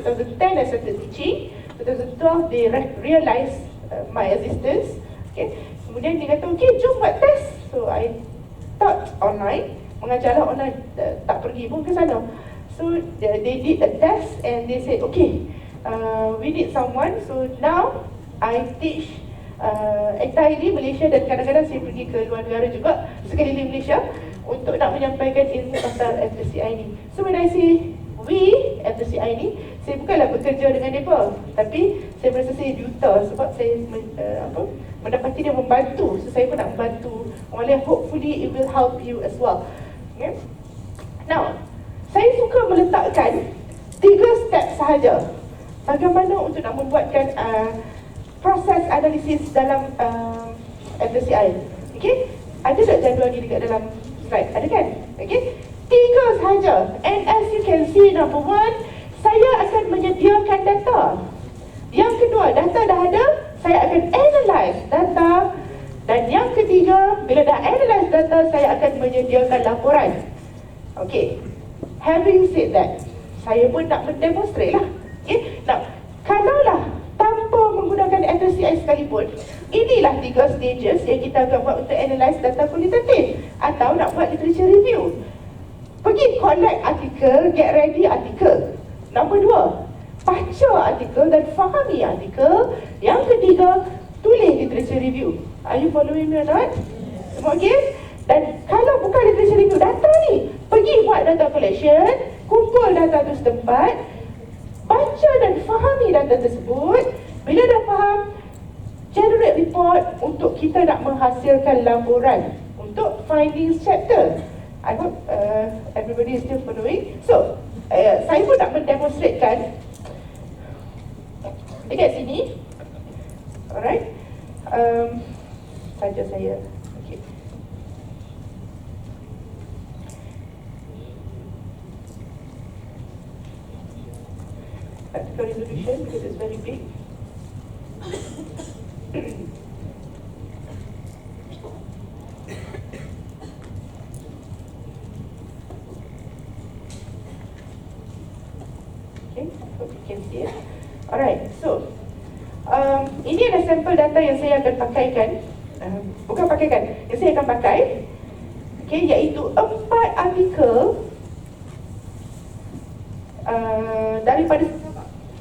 2010 I started teaching. 2012 they realized my existence. Okay. Kemudian dia kata, okay, jom buat test. So I taught online, mengajarlah online, tak pergi pun ke sana. So they did a test and they said, okay, we need someone. So now I teach entirely Malaysia dan kadang-kadang saya pergi ke luar negara juga, sekeliling Malaysia, untuk nak menyampaikan ilmu pasal Atlas.ti ni. So when I say we, Atlas.ti ni, saya bukanlah bekerja dengan mereka, tapi saya merasa saya duta sebab saya mendapati dia membantu. So saya pun nak membantu. Oleh, hopefully it will help you as well. Okay? Now, saya suka meletakkan 3 step sahaja bagaimana untuk nak membuatkan proses analisis dalam Atlas.ti. Okay? Ada tak jadual ni dekat dalam slide? Ada kan? Okay? 3 sahaja. And as you can see, number 1, saya akan menyediakan data. Yang kedua, data dah ada, saya akan analyze data. Dan yang ketiga, bila dah analyze data, saya akan menyediakan laporan. Okay. Having said that, saya pun nak mendemonstrate lah. Okay. Now, kalaulah tanpa menggunakan Atlas.ti sekalipun, inilah 3 stages yang kita akan buat untuk analyze data kualitatif atau nak buat literature review. Pergi collect artikel, get ready artikel. Nombor 2, baca artikel dan fahami artikel. Yang ketiga, tulis literature review. Are you following me or not? Semua okay? Dan kalau bukan literature review, data ni, pergi buat data collection, kumpul data tu setempat, baca dan fahami data tersebut. Bila dah faham, generate report untuk kita nak menghasilkan laporan untuk findings chapter. I hope everybody is still following. So, saya pun nak mendemonstratekan dekat sini. Alright. Saja saya. Okay. Article resolution because it's very big. Okay, hope you can see it. Alright, so ini adalah sampel data yang saya akan pakaikan. Bukan pakaikan, yang saya akan pakai. Okay, iaitu 4 artikel daripada,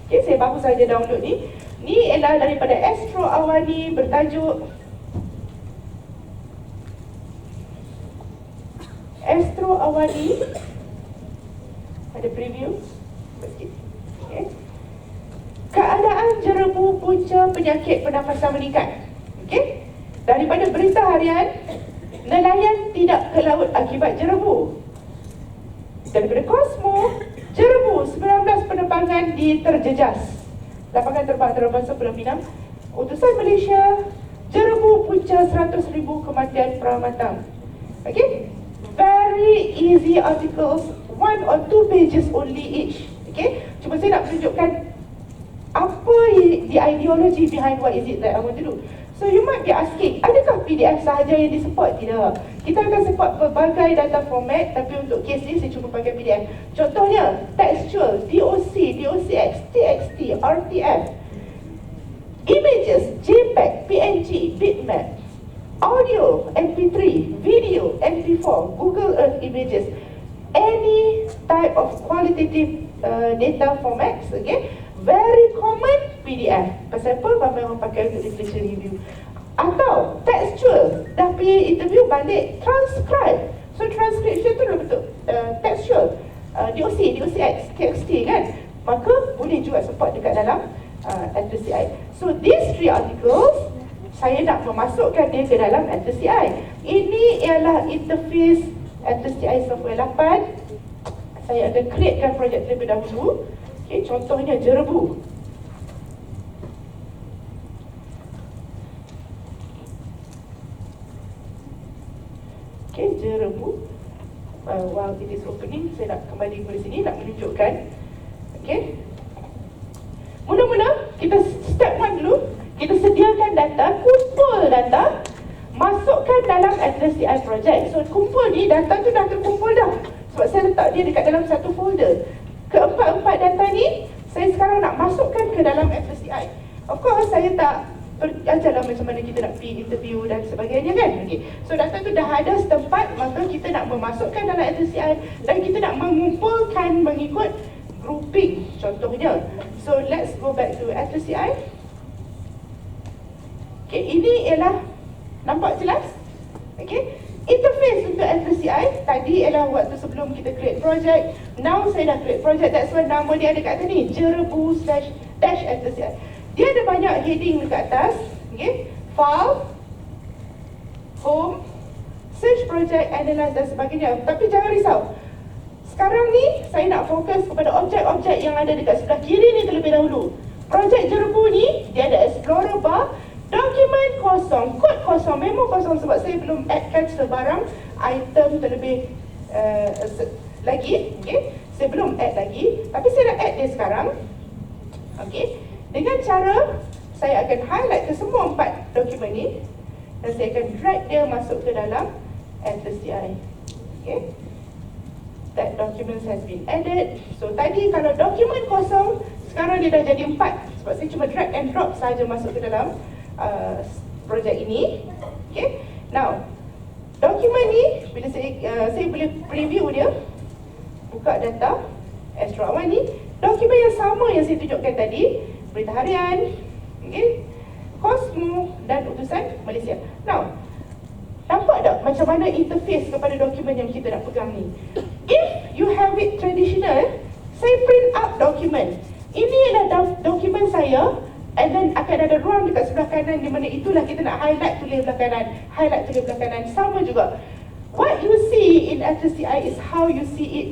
okay, saya baru saja download ni. Ni ialah daripada Astro Awani, bertajuk Astro Awani. Ada preview. Okay. Keadaan jerebu punca penyakit pernafasan meningkat. Okay. Daripada berita harian, nelayan tidak ke laut akibat jerebu. Daripada Cosmo, jerebu 19 penerbangan diterjejas. Lapangan terbang antarabangsa Pulau Pinang. Utusan Malaysia, jerebu punca 100,000 kematian pramatang. Okay. Very easy articles, 1 or 2 pages only each. Okay. Cuma saya nak menunjukkan apa the ideology behind what is it that I want to do. So you might be asking, adakah PDF sahaja yang disupport? Tidak. Kita akan support pelbagai data format, tapi untuk kes ni saya cuma pakai PDF. Contohnya, textual, DOC, DOCX, TXT, RTF, images, JPEG, PNG, bitmap, audio, MP3, video, MP4, Google Earth images, any type of qualitative data formats, okay? Very common PDF. Pasal apa? Ramai orang pakai untuk literature review. Atau textual, dah pergi interview balik, transcribe. So transcription tu dalam bentuk textual, DOC, DOCX, TXT kan. Maka boleh juga support dekat dalam Atlas.ti. So these 3 articles, saya nak memasukkan dia ke dalam Atlas.ti. Ini ialah interface Atlas.ti software 8. Saya akan createkan projek terlebih dahulu. Okay, contohnya jerebu. Okay, jerebu. While it is opening, saya nak kembali ke sini nak menunjukkan. Okay. Mula-mula kita step 1 dulu. Kita sediakan data, kumpul data, masukkan dalam Atlas.ti project. So kumpul ni, data tu dah terkumpul dah. Sebab saya letak dia dekat dalam satu folder. Keempat-empat data ni saya sekarang nak masukkan ke dalam Atlas.ti. Of course, saya tak ajarlah macam mana kita nak pergi interview dan sebagainya kan. Okay. So data tu dah ada setempat, maka kita nak memasukkan dalam Atlas.ti dan kita nak mengumpulkan mengikut grouping contohnya. So let's go back to Atlas.ti. Okay, ini ialah nampak jelas? Okay. Interface untuk Atlas.ti tadi ialah waktu sebelum kita create project. Now saya dah create project, that's why nama dia ada kat atas ni, jerebu/Atlas.ti. Dia ada banyak heading dekat atas, okay? File, Home, Search Project, Analyze dan sebagainya. Tapi jangan risau, sekarang ni saya nak fokus kepada objek-objek yang ada dekat sebelah kiri ni terlebih dahulu. Projek jerebu ni, dia ada Explorer bar, dokumen kosong, kod kosong, memo kosong sebab saya belum addkan sebarang item terlebih lagi, okay? Saya belum add lagi, tapi saya nak add dia sekarang, okay? Dengan cara saya akan highlight ke semua 4 dokumen ni dan saya akan drag dia masuk ke dalam Atlas.ti. Okay? That document has been added. So tadi kalau dokumen kosong, sekarang dia dah jadi 4 sebab saya cuma drag and drop saja masuk ke dalam projek ini. Okay? Now, dokumen ni bila saya boleh preview dia, buka data extra one ni, dokumen yang sama yang saya tunjukkan tadi, berita harian, okay, Kosmo dan utusan Malaysia. Now, nampak tak macam mana interface kepada dokumen yang kita nak pegang ni? If you have it traditional, saya print out dokumen. Ini adalah dokumen saya, and then akan ada ruang dekat sebelah kanan di mana itulah kita nak highlight tulis belah kanan, highlight tulis belah kanan, sama juga. What you see in Atlas.ti is how you see it,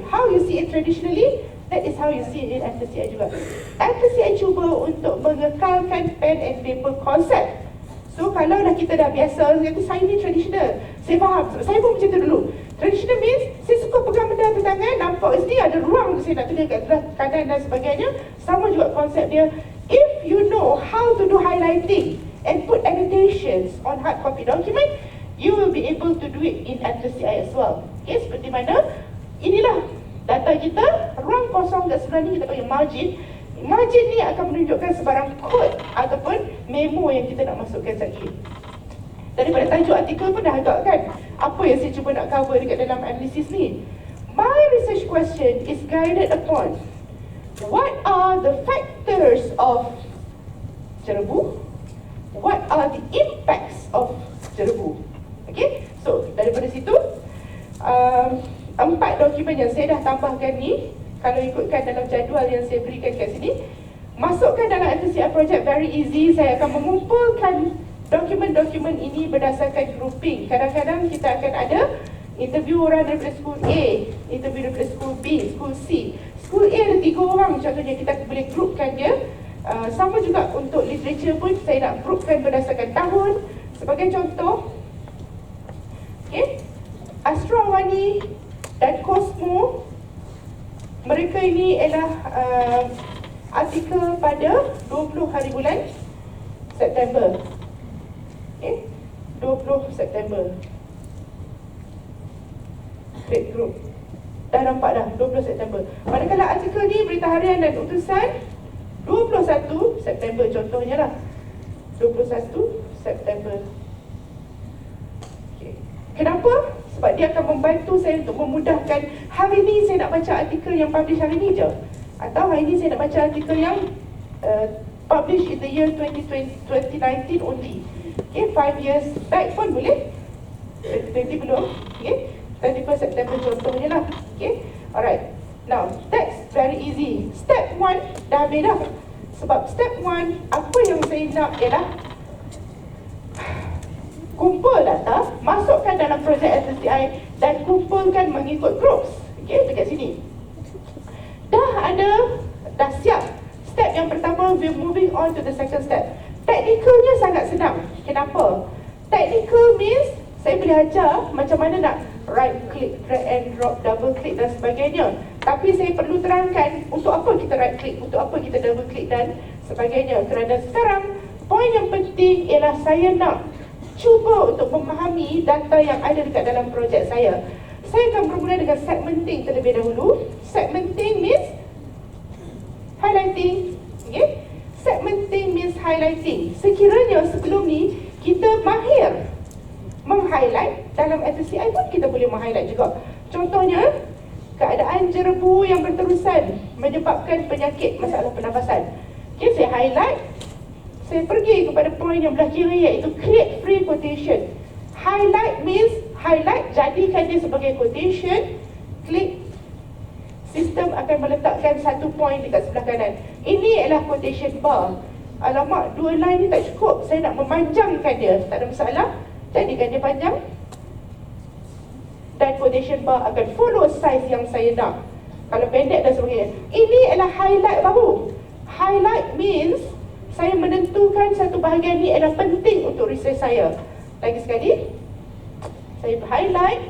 how you see it traditionally. That is how you see it in Atlas.ti juga. Atlas.ti cuba untuk mengekalkan pen and paper konsep. So kalau dah kita dah biasa, kata saya ni traditional, saya faham, saya pun macam tu dulu. Traditional means, saya suka pegang benda di tangan, nampak sini ada ruang untuk saya nak tulis kat sebelah kanan dan sebagainya. Sama juga konsep dia. If you know how to do highlighting and put annotations on hard copy document, you will be able to do it in Atlas.ti as well. Okay, seperti mana? Inilah data kita, ruang kosong kat sebelah ni kita panggil margin. Margin ni akan menunjukkan sebarang kod ataupun memo yang kita nak masukkan lagi. Daripada tajuk artikel pun dah agak kan, apa yang saya cuba nak cover dekat dalam analisis ni. My research question is guided upon what are the factors of jerebu, what are the impacts of jerebu. Okay, so daripada situ 4 dokumen yang saya dah tambahkan ni, kalau ikutkan dalam jadual yang saya berikan kat sini, masukkan dalam Atlas.ti project very easy. Saya akan mengumpulkan dokumen-dokumen ini berdasarkan grouping. Kadang-kadang kita akan ada interview orang daripada school A, interview daripada school B, school C. School A ada 3 orang contohnya, kita boleh groupkan dia. Sama juga untuk literature pun, saya nak groupkan berdasarkan tahun. Sebagai contoh, okay, Astrawani dan Kosmo, mereka ini ialah artikel pada 20 hari bulan September. Okay, 20 September. Create group. Dah nampak dah, 20 September. Manakala artikel ni berita harian dan utusan 21 September contohnya lah. 21 September. Okay. Kenapa? Sebab dia akan membantu saya untuk memudahkan. Hari ni saya nak baca artikel yang publish hari ni je, atau hari ni saya nak baca artikel yang publish in the year 2019 only. Okay, 5 years back pun boleh. 2020 belum. Okay, 31 September contohnya lah. Okay, alright. Now, that's very easy. Step 1 dah beda. Sebab step 1, apa yang saya nak ialah kumpul data, masukkan dalam projek Atlas.ti dan kumpulkan mengikut groups. Okay, dekat sini. Dah siap. Step yang pertama, we're moving on to the second step. Technicalnya sangat senang. Kenapa? Technical means saya boleh ajar macam mana nak right click, drag and drop, double click dan sebagainya. Tapi saya perlu terangkan untuk apa kita right click, untuk apa kita double click dan sebagainya. Kerana sekarang, poin yang penting ialah saya nak cuba untuk memahami data yang ada dekat dalam projek saya. Saya akan bermula dengan segmenting terlebih dahulu. Segmenting means highlighting. Okay? Segmenting means highlighting. Sekiranya sebelum ni kita mahir meng-highlight, dalam Atlas.ti pun kita boleh meng-highlight juga. Contohnya, keadaan jerebu yang berterusan menyebabkan penyakit masalah pernafasan. Okay, saya highlight, saya pergi kepada poin yang belah kiri, iaitu create free quotation. Highlight means highlight, jadikan dia sebagai quotation. Klik, sistem akan meletakkan satu poin dekat sebelah kanan. Ini adalah quotation bar. Alamak, 2 line ni tak cukup, saya nak memanjangkan dia. Tak ada masalah, jadikan dia panjang, dan quotation bar akan follow size yang saya nak. Kalau pendek dan sebagainya. Ini adalah highlight baru. Highlight means saya menentukan satu bahagian ni adalah penting untuk research saya. Lagi sekali, saya highlight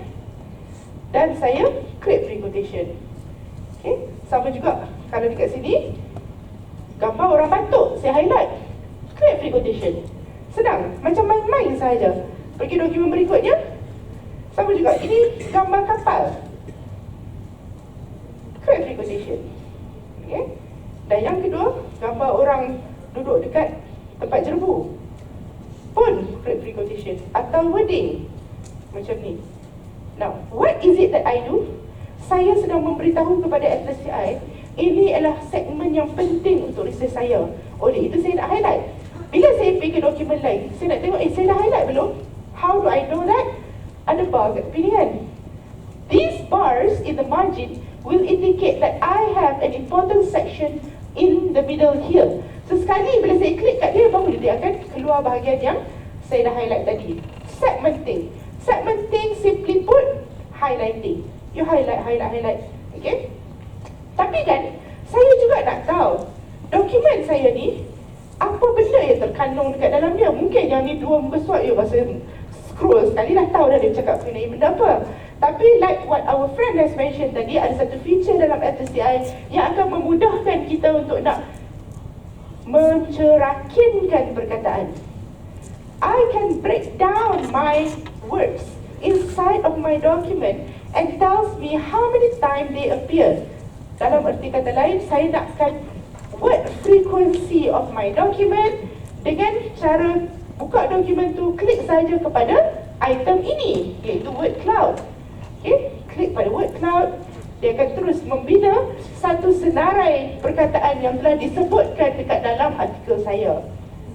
dan saya create free quotation. Okay? Sama juga kalau dekat sini gambar orang batuk, saya highlight, create free quotation. Senang, macam main-main sahaja. Pergi dokumen berikutnya, sama juga, ini gambar kapal, create free quotation. Okay? Dan yang kedua, gambar orang duduk dekat tempat jerebu, pun create free quotation. Atau wording macam ni. Now, what is it that I do? Saya sedang memberitahu kepada Atlas.ti, ini adalah segmen yang penting untuk research saya. Oleh itu saya nak highlight. Bila saya pergi ke dokumen lain, saya nak tengok, saya dah highlight belum? How do I know that? Ada bar kat tepi ni kan? These bars in the margin will indicate that I have an important section in the middle here. So sekali bila saya klik kat dia, baru dia akan keluar bahagian yang saya dah highlight tadi. Segmenting. Segmenting simply put, highlighting. You highlight. Okay? Tapi kan, saya juga nak tahu dokumen saya ni, apa benda yang terkandung dekat dalam dia. Mungkin yang ni 2 muka surat, you rasa scroll sekali dah tahu dah dia cakap mengenai benda apa. Tapi like what our friend has mentioned tadi, ada satu feature dalam Atlas.ti yang akan memudahkan kita untuk nak mencerakinkan perkataan. I can break down my words inside of my document and tells me how many times they appear. Dalam erti kata lain, saya nakkan word frequency of my document dengan cara buka dokumen tu, klik saja kepada item ini, iaitu word cloud. Okay, klik pada word cloud, dia akan terus membina satu senarai perkataan yang telah disebutkan dekat dalam artikel saya.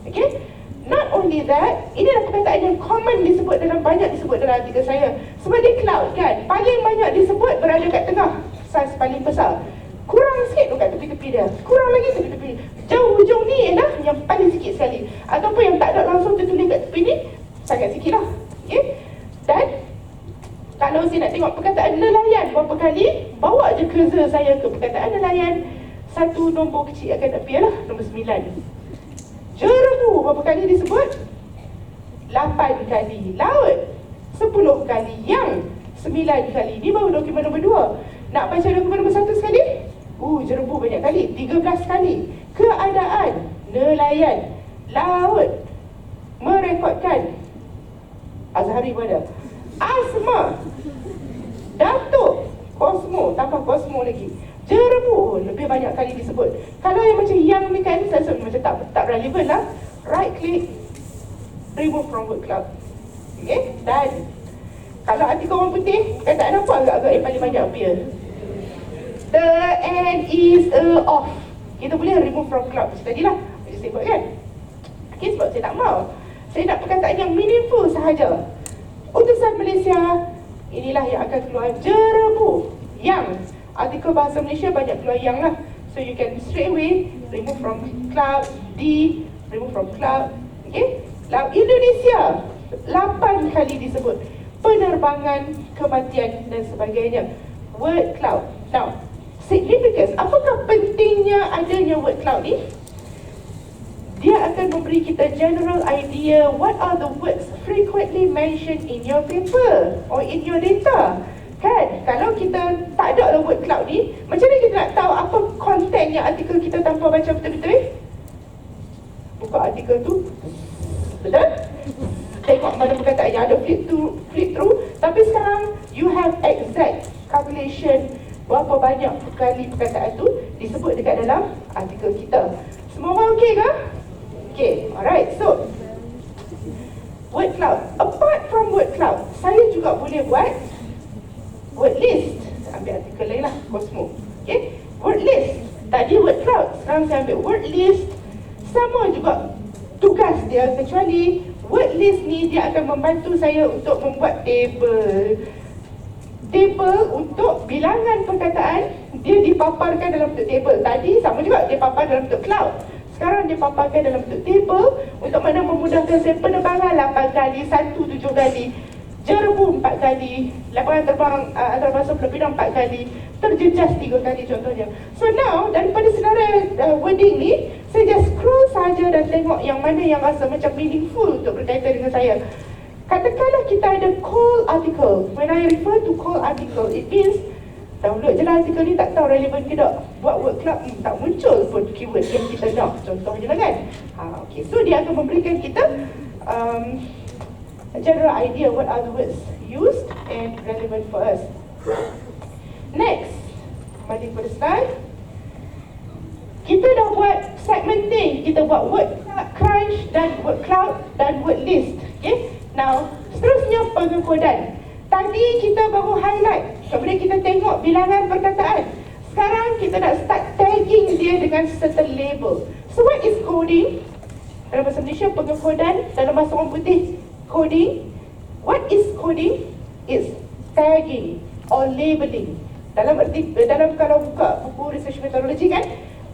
Okay, not only that, ini adalah perkataan yang common disebut dalam artikel saya. Sebab dia cloud kan, paling banyak disebut berada kat tengah, saiz paling besar. Kurang sikit tu kat tepi-tepi dia, kurang lagi tepi-tepi. Jauh hujung ni ialah yang paling sikit sekali. Ataupun yang tak ada langsung tertulis kat tepi ni, sangat sikit lah. Okay? Dan kalau saya nak tengok perkataan nelayan berapa kali, bawa je cursor saya ke perkataan nelayan, satu nombor kecil akan appear lah, nombor 9. Jerebu berapa kali disebut? 8 kali. Laut 10 kali. Yang 9 kali. Ni baru dokumen nombor 2. Nak baca dokumen nombor 1 sekali? Jerebu banyak kali, 13 kali. Keadaan, nelayan, laut, merekodkan, Azhari pun ada, asma, datuk, kosmo, tambah kosmo lagi, jerebu lebih banyak kali disebut. Kalau yang macam yang ni kan, saya rasa macam tak relevan lah. Right click, remove from word cloud. Okay, dan kalau artikel orang putih, kan tak nampak agak-agak yang paling banyak appear. The and is off. Kita boleh remove from cloud macam tadi lah, macam saya buat kan. Okay, sebab saya tak mau, saya nak perkataan yang meaningful sahaja. Utusan Malaysia, inilah yang akan keluar jerebu. Yang artikel bahasa Malaysia banyak keluar yang lah. So you can straight away remove from cloud, remove from cloud. Okay, laut Indonesia 8 kali disebut. Penerbangan, kematian dan sebagainya. Word cloud. Now, significance, apakah pentingnya adanya word cloud ni? Dia akan memberi kita general idea what are the words frequently mentioned in your paper or in your data. Kan, kalau kita tak ada word cloud ni, macam mana kita nak tahu apa konten yang artikel kita tanpa baca betul-betul? Buka artikel tu, betul? Tengok mana perkataan yang ada flip through. Tapi sekarang you have exact calculation berapa banyak kali perkataan tu disebut dekat dalam artikel kita. Semua orang okey ke? Okey, alright. So, word cloud. Apart from word cloud, saya juga boleh buat word list. Saya ambil artikel lain lah, Cosmo. Okay, word list. Tadi word cloud, sekarang saya ambil word list. Sama juga tugas dia, kecuali word list ni dia akan membantu saya untuk membuat table. Table untuk bilangan perkataan, dia dipaparkan dalam bentuk table. Tadi sama juga, dia papar dalam bentuk cloud. Sekarang dia paparkan dalam bentuk table untuk mana memudahkan saya penerbangan 8 kali, 1 7 kali, jerebu 4 kali, lapangan terbang antarabangsa Pulau Pinang 4 kali, terjejas 3 kali contohnya. So now, daripada senarai wording ni, saya just scroll saja dan tengok yang mana yang rasa macam meaningful untuk berkaitan dengan saya. Katakanlah kita ada call article. When I refer to call article, it means download je lah artikel ni, tak tahu relevan ke tak. Buat word cloud, tak muncul pun keyword yang kita nak. Contohnya lah kan. Okay. So dia akan memberikan kita a general idea what are the words used and relevant for us. Next, kembali pada slide. Kita dah buat segmenting. Kita buat word crunch dan word cloud dan word list. Okay. Now, seterusnya pengekodan. Tadi kita baru highlight, kemudian kita tengok bilangan perkataan. Sekarang kita nak start tagging dia dengan certain label. So what is coding? Dalam bahasa Malaysia, pengekodan. Dalam bahasa orang putih, coding. What is coding? Is tagging or labeling. Dalam kalau buka buku research methodology kan,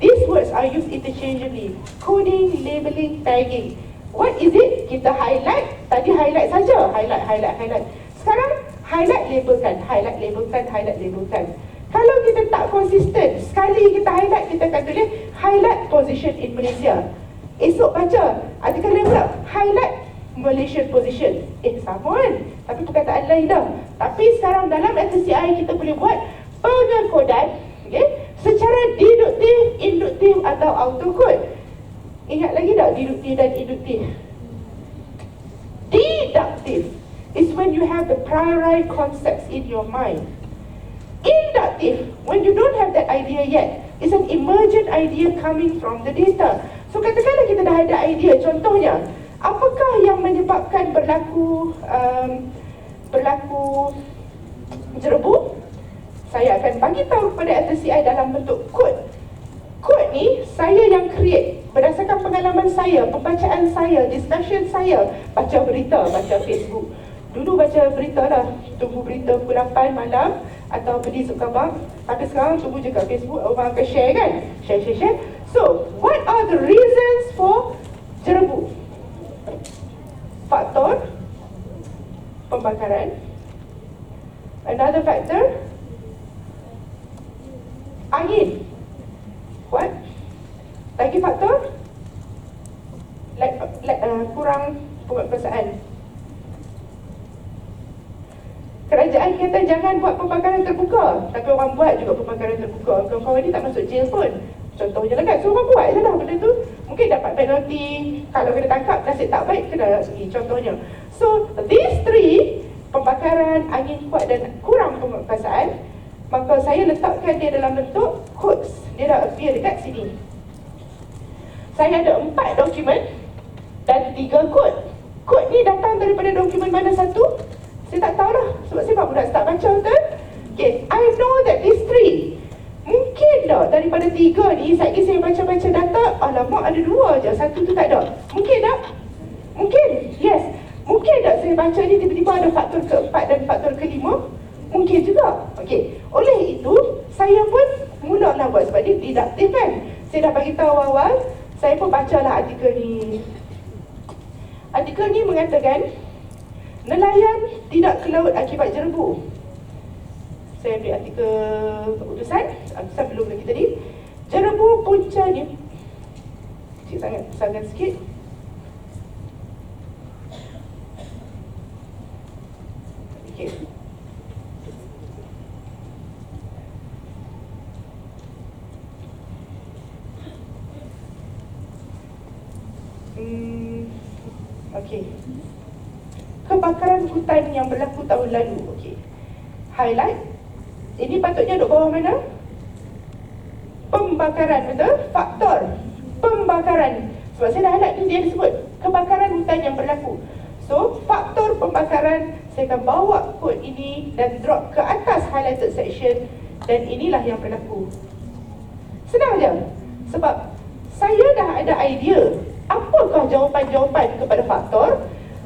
these words are used interchangeably. Coding, labeling, tagging. What is it? Kita highlight. Tadi highlight saja. Highlight. Sekarang highlight, labelkan. Highlight, labelkan, highlight, labelkan. Kalau kita tak konsisten, sekali kita highlight, kita akan tulis highlight position in Malaysia. Esok baca artikel lain pula, highlight Malaysian position. Sama kan? Tapi perkataan lain dah. Tapi sekarang dalam Atlas.ti kita boleh buat pengekodan, okay, secara deduktif, induktif atau autocode. Ingat lagi tak deduktif dan induktif? Deductive is when you have the priori concepts in your mind. Inductive, when you don't have that idea yet, is an emergent idea coming from the data. So katakanlah kita dah ada idea, contohnya, apakah yang menyebabkan berlaku jerebu? Saya akan bagi tahu kepada Atlas.ti dalam bentuk kod. Kod ni saya yang create berdasarkan pengalaman saya, pembacaan saya, discussion saya. Baca berita, baca Facebook. Dulu baca berita lah, tunggu berita pukul 8 malam atau beli sup khabar. Tapi sekarang tunggu je kat Facebook, orang akan share kan? Share. So, what are the reasons for jerebu? Faktor pembakaran. Another factor, angin. What? Lagi faktor, kurang penguasaan. Kerajaan kata jangan buat pembakaran terbuka, tapi orang buat juga pembakaran terbuka. Kawan-kawan ni tak masuk jail pun. Contohnya lah kan, so orang buat je lah benda tu. Mungkin dapat penalti, kalau kena tangkap, nasib tak baik, kena pergi. Contohnya. So, these three, pembakaran, angin kuat dan kurang penguasaan, maka saya letakkan dia dalam bentuk codes. Dia dah appear dekat sini. Saya ada 4 dokumen dan 3 kod. Kod ni datang daripada dokumen mana satu? Saya tak tahulah, sebab saya baru nak start baca betul. Okay, I know that these 3. Mungkin tak daripada 3 ni, saya baca-baca data, alamak ada 2 je, satu tu tak ada. Mungkin tak? Mungkin, yes. Mungkin tak saya baca ni tiba-tiba ada faktor keempat dan faktor kelima? Mungkin juga. Okay, oleh itu, saya pun mulalah buat sebab dia deduktif kan. Saya dah bagi tahu awal, saya pun bacalah artikel ni. Artikel ni mengatakan, nelayan tidak ke laut akibat jerebu. Saya ambil artikel keputusan belum lagi tadi. Jerebu punca ni kecil sangat, besarkan sikit. Okay. Okay. Kebakaran hutan yang berlaku tahun lalu. Okay. Highlight. Ini patutnya duduk bawah mana? Pembakaran, betul? Faktor pembakaran. Sebab saya dah highlight ni, dia disebut kebakaran hutan yang berlaku. So, faktor pembakaran, saya akan bawa kod ini dan drop ke atas highlighted section, dan inilah yang berlaku. Senang je. Sebab saya dah ada idea apakah jawapan-jawapan kepada faktor,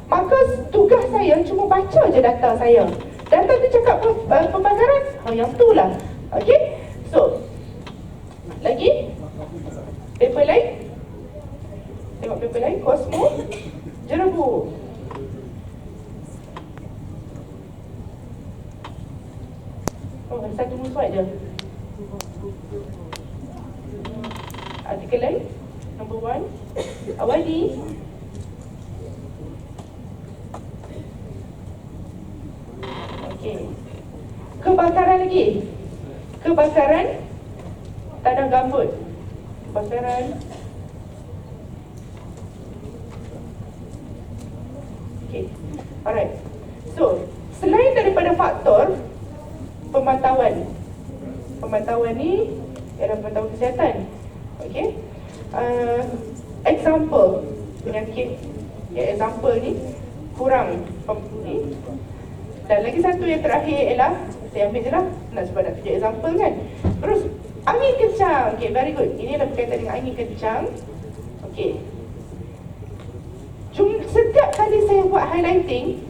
maka tugas saya cuma baca je data saya. Data tu cakap pembakaran, yang tu lah. Okay? So, lagi? Paper lain? Tengok paper lain, Cosmo, Jerebu. Oh, satu musuh je. Artikel lain, number 1, Awali. Okey. Kebakaran lagi. Kebakaran tanah gambut. Kebakaran. Okey. Alright. So, selain daripada faktor pemantauan. Pemantauan ni ialah pemantauan kesihatan. Okey. Example penyakit. Ya, example ni kurang ni. Dan lagi satu yang terakhir ialah, saya ambil je lah, nak sebab nak tunjuk example kan. Terus, angin kencang. Okay, very good. Ini adalah berkaitan dengan angin kencang. Okay. Setiap kali saya buat highlighting,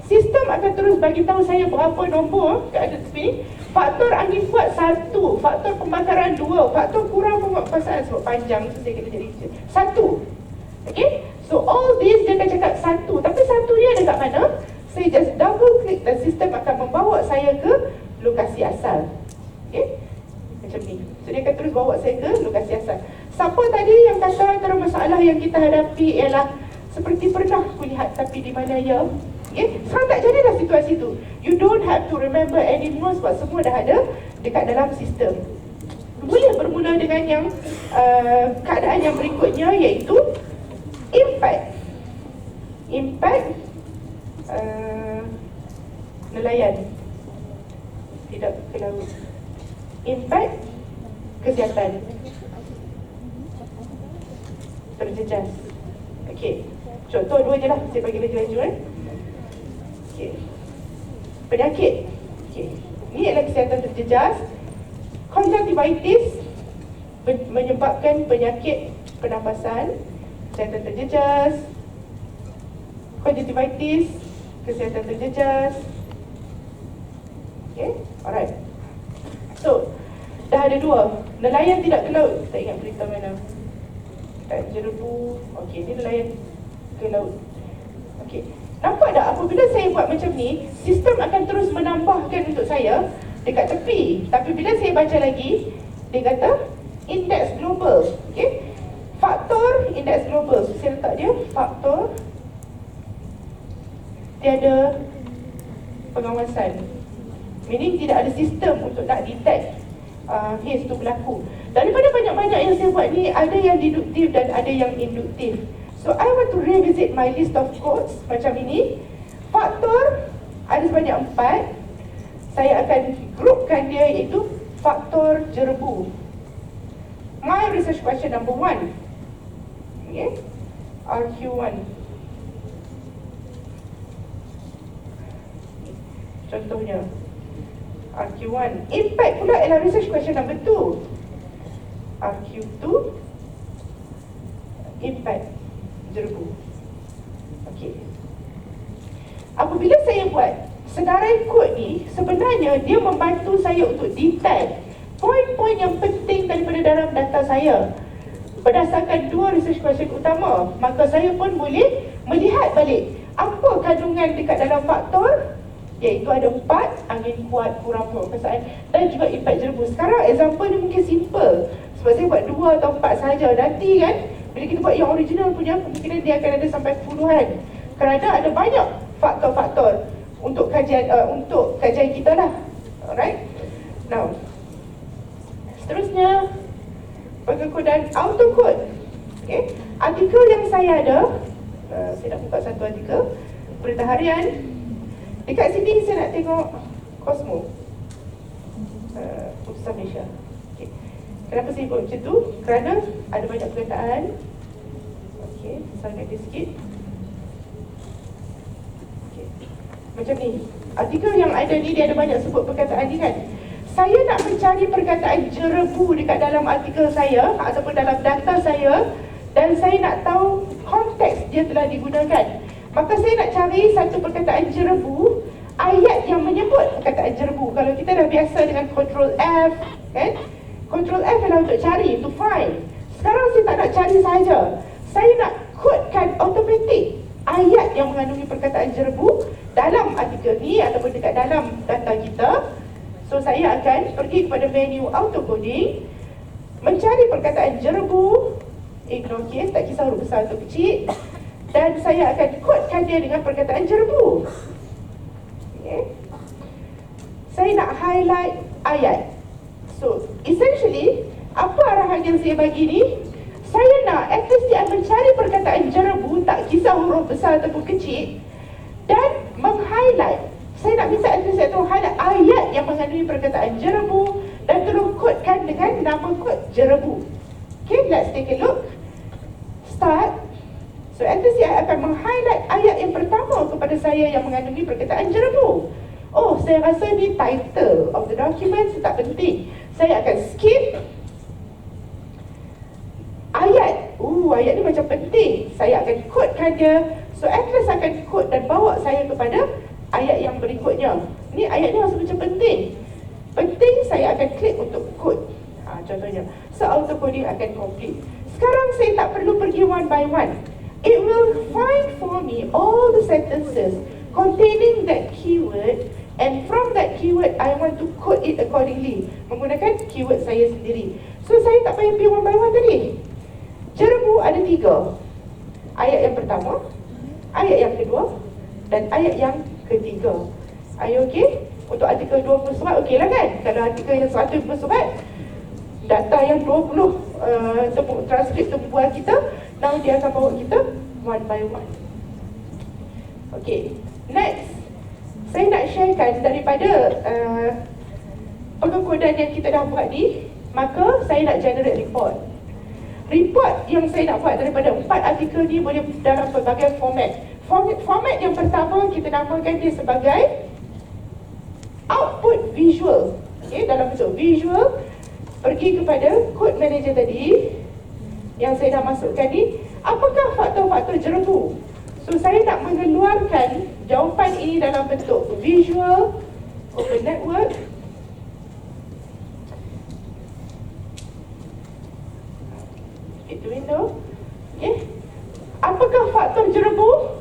sistem akan terus bagi tahu saya berapa nombor kat atas sini. Faktor angin kuat 1, faktor pembakaran 2, faktor kurang penguasaan sebab panjang, so saya kena jadi 1. Okay. So, all this dia akan cakap 1. Tapi 1 dia dekat mana? Saya just double click dan sistem akan membawa saya ke lokasi asal. Okay? Macam ni. So dia akan terus bawa saya ke lokasi asal. Siapa tadi yang kata antara masalah yang kita hadapi ialah seperti pernah kulihat tapi di mana ya? Okay? Sekarang tak jadilah situasi tu. You don't have to remember anymore sebab semua dah ada dekat dalam sistem. Boleh bermula dengan yang keadaan yang berikutnya, iaitu impact. Impact nelayan tidak ke laut. Impact kesihatan terjejas. Okey, contoh 2 je lah, saya bagi laju-laju Okey, penyakit. Okey, ni adalah kesihatan terjejas. Konjungtivitis menyebabkan penyakit pernafasan, kesihatan terjejas. Konjungtivitis, kesihatan terjejas. Okay, alright. So, dah ada 2. Nelayan tidak ke laut. Tak ingat berita mana. Kat Jerebu. Okay, ni nelayan ke laut. Okay, nampak tak apabila saya buat macam ni, sistem akan terus menambahkan untuk saya dekat tepi. Tapi bila saya baca lagi, dia kata indeks global. Okay, faktor indeks global. So, saya letak dia faktor tiada pengawasan. Meaning tidak ada sistem untuk nak detect haze tu berlaku. Daripada banyak-banyak yang saya buat ni, ada yang deduktif dan ada yang induktif. So I want to revisit my list of codes macam ini. Faktor ada sebanyak 4. Saya akan grupkan dia, iaitu faktor Jerebu. My research question number 1. Okay, RQ1. Contohnya RQ1. Impact pula ialah research question number 2. RQ2. Impact Jerebu. Okey. Apabila saya buat senarai kod ni, sebenarnya dia membantu saya untuk detect poin-poin yang penting daripada dalam data saya. Berdasarkan 2 research question utama, maka saya pun boleh melihat balik apa kandungan dekat dalam faktor, iaitu ada 4, angin kuat, kurang penguasaan, dan juga impact Jerebu. Sekarang example ni mungkin simple sebab saya buat 2 atau 4 sahaja. Nanti kan, bila kita buat yang original punya, kemungkinan dia akan ada sampai puluhan, kerana ada banyak faktor-faktor untuk kajian kita lah. Alright. Now, seterusnya pengekodan autocode. Okay, artikel yang saya ada, saya nak buka satu artikel berita harian. Dekat sini saya nak tengok Cosmo. Putusan Malaysia. Okay. Kenapa saya buat macam tu? Kerana ada banyak perkataan. Okey, besarkan dia sikit. Okay. Macam ni. Artikel yang ada ni dia ada banyak sebut perkataan ni kan. Saya nak mencari perkataan jerebu dekat dalam artikel saya ataupun dalam data saya, dan saya nak tahu konteks dia telah digunakan. Maka saya nak cari satu perkataan jerebu, ayat yang menyebut perkataan jerebu. Kalau kita dah biasa dengan Ctrl F, kan? Ctrl F adalah untuk cari, to find. Sekarang saya tak nak cari saja. Saya nak codekan automatik ayat yang mengandungi perkataan jerebu dalam artikel ni ataupun dekat dalam data kita. So saya akan pergi kepada menu auto coding, mencari perkataan jerebu, ignore case, tak kisah huruf besar atau kecil, dan saya akan codekan dia dengan perkataan jerebu. Okay. Saya nak highlight ayat. So essentially, apa arahan yang saya bagi ni? Saya nak Atlas.ti mencari perkataan jerebu, tak kisah huruf besar ataupun kecil, dan meng-highlight. Saya nak minta Atlas.ti tu highlight ayat yang mengandungi perkataan jerebu dan tolong codekan dengan nama kod jerebu. Okay, let's take a look. Start. So Atlas.ti akan meng-highlight ayat yang pertama kepada saya yang mengandungi perkataan jerebu. Oh, saya rasa ni title of the document, tak penting. Saya akan skip ayat. Ayat ni macam penting. Saya akan codekan dia. So Atlas akan code dan bawa saya kepada ayat yang berikutnya. Ni ayat ni rasa macam penting. Penting, saya akan klik untuk code. Contohnya, so auto coding akan complete. Sekarang saya tak perlu pergi one by one. It will find for me all the sentences containing that keyword, and from that keyword I want to code it accordingly menggunakan keyword saya sendiri. So saya tak payah pergi one by one tadi. Jerebu ada 3. Ayat yang pertama, ayat yang kedua, dan ayat yang ketiga. Are you okay? Untuk artikel 20 surat okey lah kan? Kalau artikel yang 100 surat, data yang 20 transkrip tempoh kita, now dia akan bawa kita one by one. Okay, next saya nak sharekan daripada pengekodan yang kita dah buat ni. Maka saya nak generate report. Report yang saya nak buat daripada 4 artikel ni boleh dalam pelbagai format. Format yang pertama kita namakan dia sebagai output visual. Okay, dalam bentuk visual, pergi kepada code manager tadi yang saya dah masukkan ni. Apakah faktor-faktor jerebu? So saya nak mengeluarkan jawapan ini dalam bentuk visual, open network. Itu window. Okay. Apakah faktor jerebu?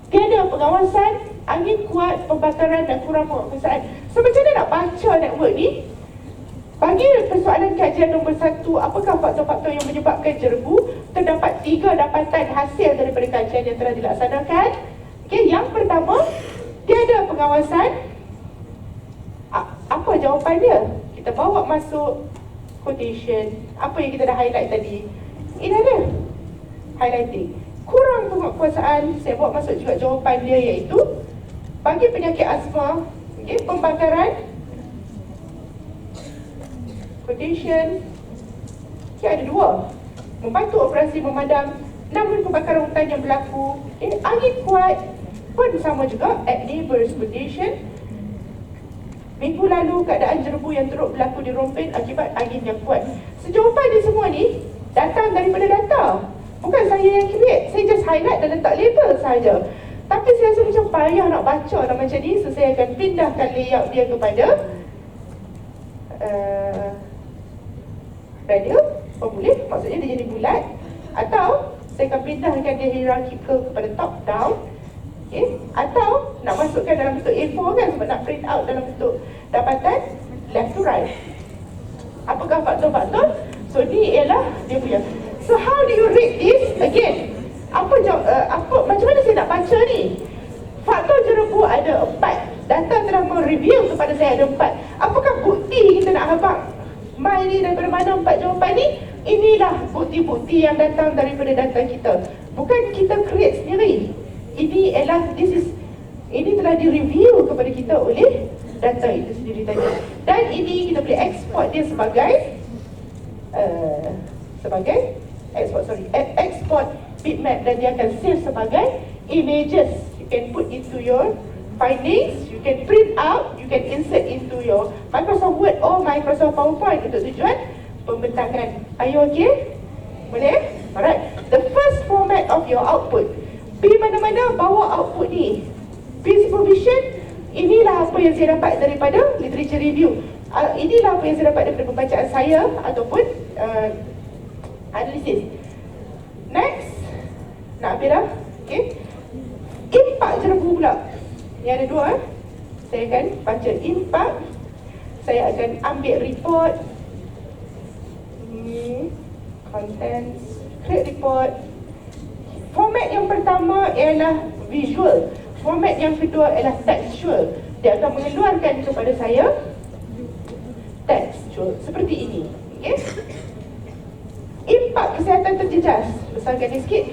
Tiada pengawasan, angin kuat, pembakaran dan kurang penguasaan. So macam mana nak baca network ni? Bagi persoalan kajian nombor 1, apakah faktor-faktor yang menyebabkan jerebu? Terdapat 3 dapatan hasil daripada kajian yang telah dilaksanakan. Okay, yang pertama, tiada pengawasan. Apa jawapan dia? Kita bawa masuk quotation. Apa yang kita dah highlight tadi? Ini ada highlighting. Kurang penguasaan, saya bawa masuk juga jawapan dia, iaitu bagi penyakit asma, okay, pembakaran, quotation, okay, ada 2. Membantu operasi memadam, namun kebakaran hutan yang berlaku, okay, angin kuat pun sama juga, at neighbors quotation. Minggu lalu keadaan jerebu yang teruk berlaku di Rompin akibat angin yang kuat. So jawapan dia semua ni datang daripada data. Bukan saya yang create, saya just highlight dan letak label saja. Tapi saya rasa macam payah nak baca lah macam ni. So saya akan pindahkan layout dia kepada radial, boleh, maksudnya dia jadi bulat. Atau saya akan pindahkan dia hierarchical kepada top down. Okay. Atau nak masukkan dalam bentuk A4 kan, sebab nak print out dalam bentuk dapatan left to right. Apakah faktor-faktor? So ni ialah dia punya. So how do you read this? Again, macam mana saya nak baca ni? Faktor jerebu ada 4. Data telah mereview kepada saya ada 4. Apakah bukti kita nak habaq ni daripada mana 4 jawapan ni? Inilah bukti-bukti yang datang daripada data kita. Bukan kita create sendiri. Ini telah direview kepada kita oleh data itu sendiri tadi. Dan ini kita boleh export dia sebagai export bitmap, dan dia akan save sebagai images. You can put into your findings, you can print out, you can insert into your Microsoft Word or Microsoft PowerPoint untuk tujuan pembentakan. Are you okay? Boleh? Alright. The first format of your output. Pergi mana-mana bawa output ni. Pergi supervision, inilah apa yang saya dapat daripada literature review. Inilah apa yang saya dapat daripada pembacaan saya ataupun analisis. Next, nak ambil dah. Okay. Impact jerbu pula. Ni ada dua. Saya akan baca impact. Saya akan ambil report. Contents, create report. Format yang pertama ialah visual. Format yang kedua ialah textual. Dia akan mengeluarkan kepada saya textual seperti ini. Okay? Impact kesihatan terjejas. Besarkan dia sikit.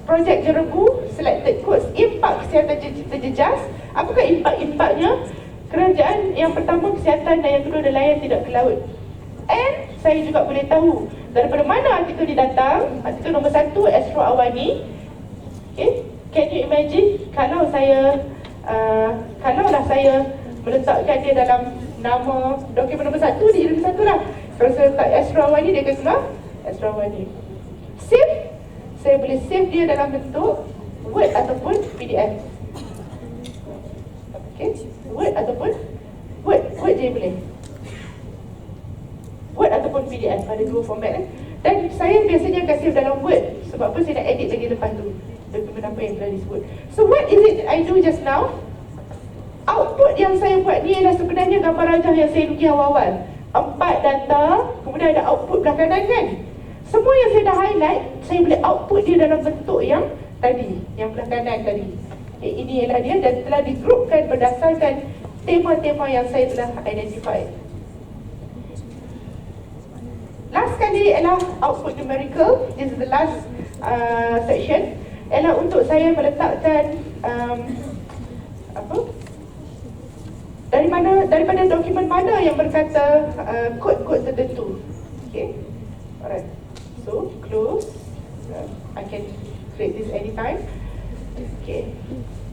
Projek jerbu, selected quotes. Impact kesihatan terjejas. Apakah impact-impactnya? Kerajaan yang pertama kesihatan dan yang kedua nelayan tidak ke laut. And saya juga boleh tahu daripada mana artikel ni datang. Artikel nombor 1, Astro Awani. Okay. Can you imagine kalau saya kalaulah saya meletakkan dia dalam nama dokumen nombor 1, dia jadi nombor 1 lah. Kalau saya letak Astro Awani, dia akan keluar Astro Awani. Save, saya boleh save dia dalam bentuk Word ataupun PDF. Okay. Word ataupun Word je boleh. Word ataupun PDF, ada dua format. Dan saya biasanya akan save dalam Word. Sebab apa, saya nak edit lagi lepas tu dokumen apa yang telah disebut. So what is it that I do just now? Output yang saya buat ni adalah sebenarnya gambar rajah yang saya lukis awal-awal. 4 data, kemudian ada output belah kanan kan. Semua yang saya dah highlight, saya boleh output dia dalam bentuk yang tadi, yang belah kanan tadi. Ini ialah dia dan telah digrupkan berdasarkan tema-tema yang saya telah identify. Last kali ialah output numerical. This is the last section. Ialah untuk saya meletakkan daripada dokumen mana yang berkata kod-kod tertentu. Okay. Alright. So close. I can create this anytime. Okay.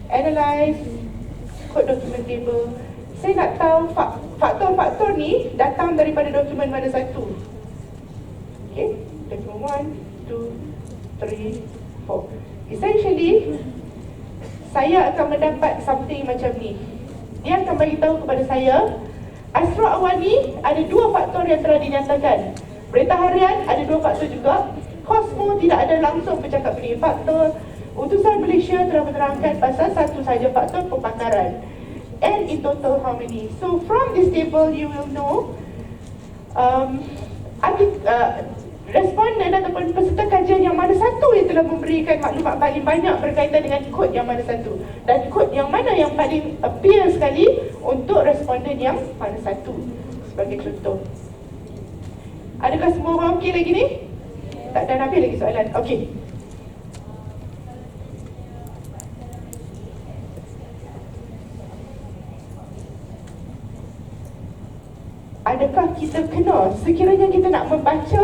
Analyze code document table. Saya nak tahu faktor-faktor ni datang daripada dokumen mana satu. Okay, dokumen 1, 2, 3, 4. Essentially, saya akan mendapat something macam ni. Dia akan beritahu kepada saya, Astro Awani ada 2 faktor yang telah dinyatakan. Berita harian ada 2 faktor juga. Cosmo tidak ada langsung bercakap ini faktor. Utusan Malaysia telah menerangkan pasal satu saja faktor pembakaran. And in total how many? So from this table you will know responden ataupun peserta kajian yang mana satu yang telah memberikan maklumat paling banyak berkaitan dengan kod yang mana satu, dan kod yang mana yang paling appeal sekali untuk responden yang mana satu. Sebagai contoh, adakah semua orang okey lagi ni? Tak ada habis lagi soalan. Okey. Adakah kita kena, sekiranya kita nak membaca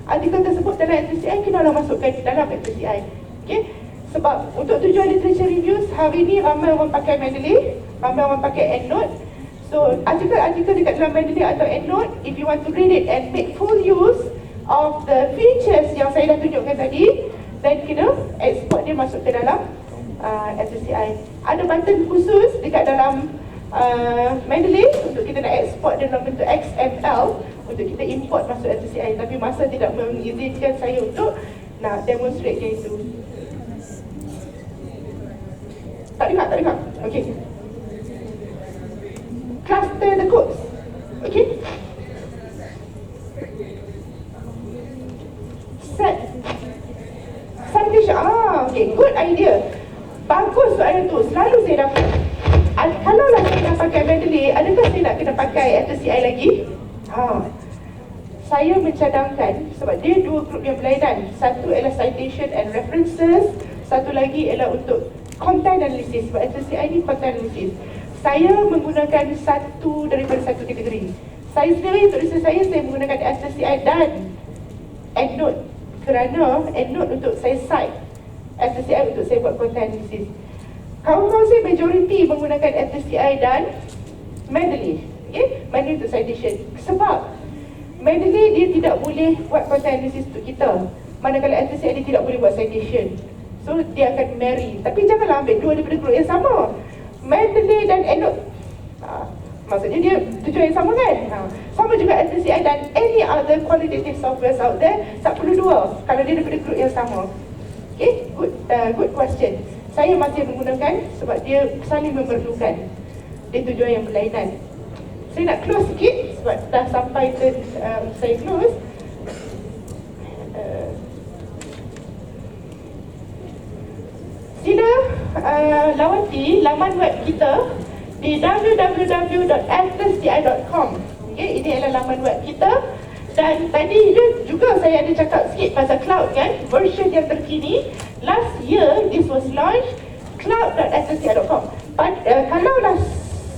artikel tersebut dalam Atlas.ti, kenalah masukkan dalam Atlas.ti. Okay? Sebab untuk tujuan literature reviews, hari ini ramai orang pakai Mendeley, ramai orang pakai EndNote. So artikel-artikel dekat dalam Mendeley atau EndNote, if you want to read it and make full use of the features yang saya dah tunjukkan tadi, then kena export dia masuk ke dalam Atlas.ti. Ada button khusus dekat dalam Mendeley untuk kita nak export dia dalam bentuk XML untuk kita import masuk Atlas.ti, tapi masa tidak mengizinkan saya untuk nak demonstrate dia itu. Tak dengar. Okey. Cluster the codes. Okey. Set citation. Okey, good idea. Bagus soalan tu. Selalu saya dapat. Kalau lah saya nak pakai Mendeley, adakah saya nak kena pakai Atlas.ti lagi? Saya mencadangkan sebab dia 2 grup yang berlainan. Satu ialah citation and references, satu lagi ialah untuk content analysis. Sebab Atlas.ti ni content analysis. saya menggunakan satu daripada satu kategori. Saya sendiri, untuk research saya menggunakan Atlas.ti dan EndNote, kerana EndNote untuk saya cite, Atlas.ti untuk saya buat content analysis. Kawan-kawan saya majoriti menggunakan Atlas.ti dan Mendeley, Mendeley untuk citation. Sebab Mendeley dia tidak boleh buat content analysis untuk kita, manakala Atlas.ti dia tidak boleh buat citation. So dia akan marry. Tapi janganlah ambil dua daripada group yang sama. Mendeley dan EndNote, maksudnya dia tujuan yang sama kan? Sama juga Atlas.ti dan any other qualitative software out there, tak perlu dua kalau dia daripada group yang sama. Okay, good question. Saya masih menggunakan sebab dia saling memerlukan. Dia tujuan yang berlainan. Saya nak close sikit sebab dah sampai turn saya close. Sila lawati laman web kita di www.atlas.ti.com. Okay, ini adalah laman web kita. Dan tadi juga saya ada cakap sikit pasal cloud kan, version yang terkini. Last year this was launched, cloud.atlas.ti.com. Kalaulah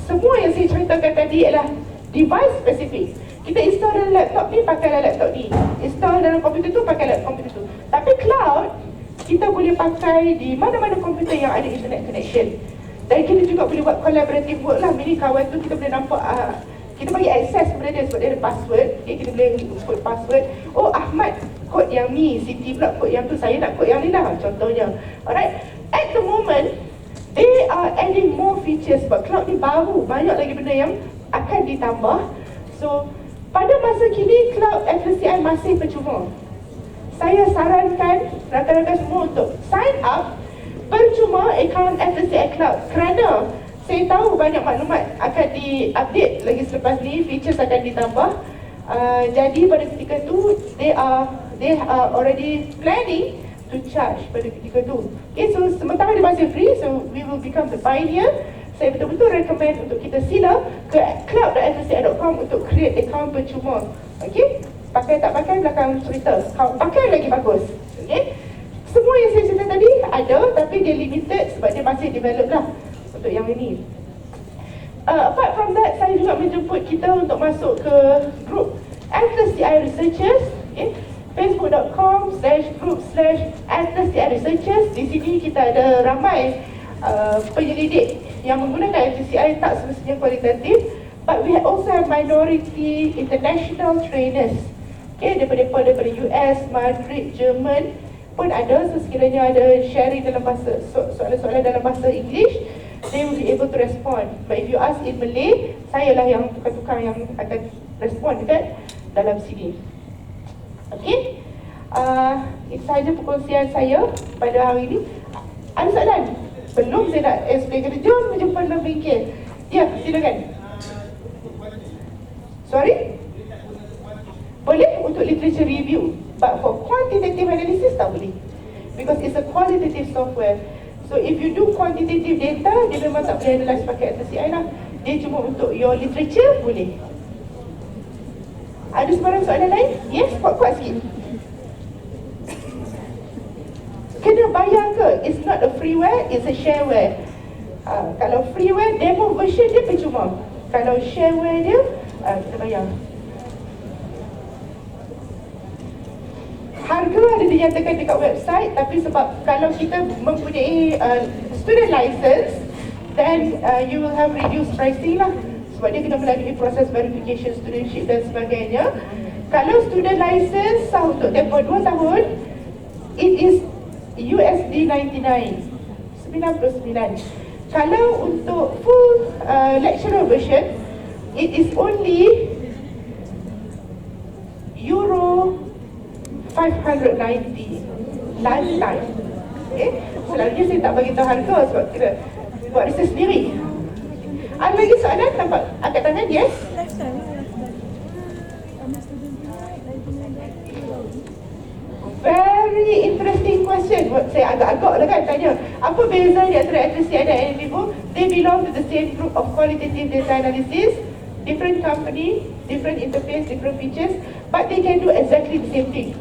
semua yang saya ceritakan tadi adalah device specific, kita install dalam laptop ni, pakailah laptop ni. Install dalam komputer tu, pakailah komputer tu. Tapi cloud, kita boleh pakai di mana-mana komputer yang ada internet connection. Dan kita juga boleh buat collaborative work lah. Meaning kawan tu kita boleh nampak, kita bagi access kepada dia sebab dia ada password. Okay, kita boleh input password. Oh, Ahmad kod yang ni, Siti pula kod yang tu, saya nak kod yang ni lah, contohnya. Alright, at the moment they are adding more features sebab cloud ni baru, banyak lagi benda yang akan ditambah. So pada masa kini cloud Atlas.ti masih percuma. Saya sarankan rakan-rakan semua untuk sign up percuma akaun Atlas.ti Cloud, kerana saya tahu banyak maklumat akan di-update lagi selepas ni, features akan ditambah. Jadi pada ketika tu they are already planning to charge pada ketika tu. Okay, so sementara dia masih free, so we will become the pioneer. Saya betul-betul recommend untuk kita sila ke cloud.atlas.ti.com untuk create account percuma. Okay, pakai tak pakai belakang cerita, kalau pakai lagi bagus. Okay, semua yang saya cerita tadi ada, tapi dia limited sebab dia masih develop lah untuk yang ini. Apart from that, saya juga menjemput kita untuk masuk ke group Atlas.ti Researchers. Okay, facebook.com/group/Atlas.ti Researchers. Di sini kita ada ramai penyelidik yang menggunakan Atlas.ti, tak semestinya kualitatif, but we also have minority international trainers. Okay, daripada US, Madrid, Jerman pun ada. So sekiranya ada sharing dalam bahasa, soalan-soalan dalam bahasa English, they will be able to respond. But if you ask in Malay, saya lah yang tukang-tukang yang akan respond dekat dalam sini. Okay, itu sahaja perkongsian saya pada hari ini. Ada soalan? Belum saya nak explain kata, jom berjumpa dalam bingkil. Ya, silakan. Sorry? Boleh untuk literature review, but for quantitative analysis tak boleh, because it's a qualitative software. So if you do quantitative data, dia memang tak boleh analyse pakai Atlas.ti lah. Dia cuma untuk your literature, boleh. Ada sebarang soalan lain? Yes, kuat-kuat sikit. Kena bayar ke? It's not a freeware, it's a shareware. Kalau freeware, demo version dia percuma. Kalau shareware dia, kita bayar. Harga ada dinyatakan dekat website, tapi sebab kalau kita mempunyai student license, then you will have reduced pricing lah. Sebab dia kena melalui proses verification studentship dan sebagainya. Kalau student license untuk tempoh 2 tahun, it is USD 99. Kalau untuk full lecturer version, it is only Euro 590 lifetime. Okay, selalunya saya tak bagi tahu harga sebab kita buat research sendiri. Ada lagi soalan? Nampak angkat tangan? Yes? Very interesting question. Saya agak-agak lah kan tanya, apa beza di antara Atlas.ti dan NVivo? They belong to the same group of qualitative data analysis. Different company, different interface, different features, but they can do exactly the same thing.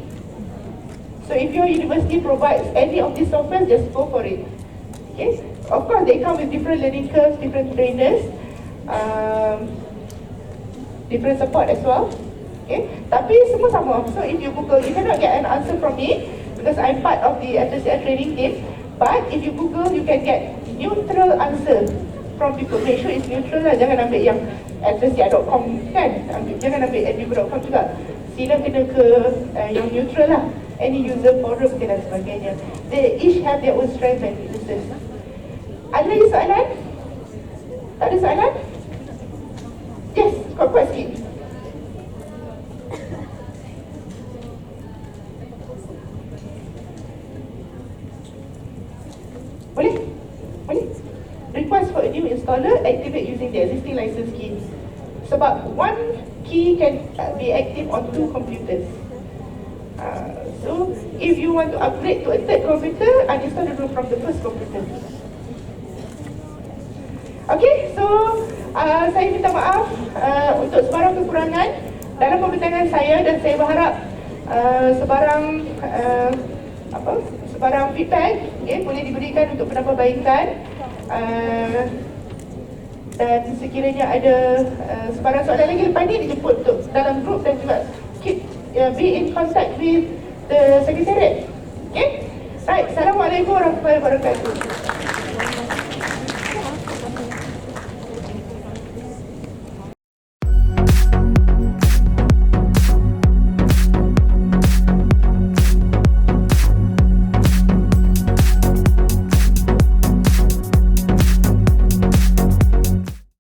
So if your university provides any of these software, just go for it. Okay? Of course, they come with different learning curves, different trainers, different support as well. Okay, tapi semua sama. So if you Google, you cannot get an answer from me because I'm part of the Atlas.ti training team. But if you Google, you can get neutral answer from people. Make sure it's neutral lah. Jangan ambil yang Atlas.ti.com kan. Jangan ambil edugo.com juga. Sila kena ke yang neutral lah. Any user forum dan sebagainya. They each have their own strengths and weaknesses. Ada lagi soalan? Tak ada soalan? Yes, kuat-kuat sikit. Boleh? Boleh? Request for a new installer, activate using the existing license key. Sebab one key can be active on 2 computers. So, if you want to upgrade to a third computer, uninstall the from the first computer. Okay, so saya minta maaf untuk sebarang kekurangan dalam pembintangan saya, dan saya berharap sebarang feedback boleh diberikan untuk penambahbaikan, dan sekiranya ada sebarang soalan lagi lepas ni dijemput untuk dalam grup, dan juga keep be in contact with the secretariat. Okay, right. Assalamualaikum warahmatullahi wabarakatuh.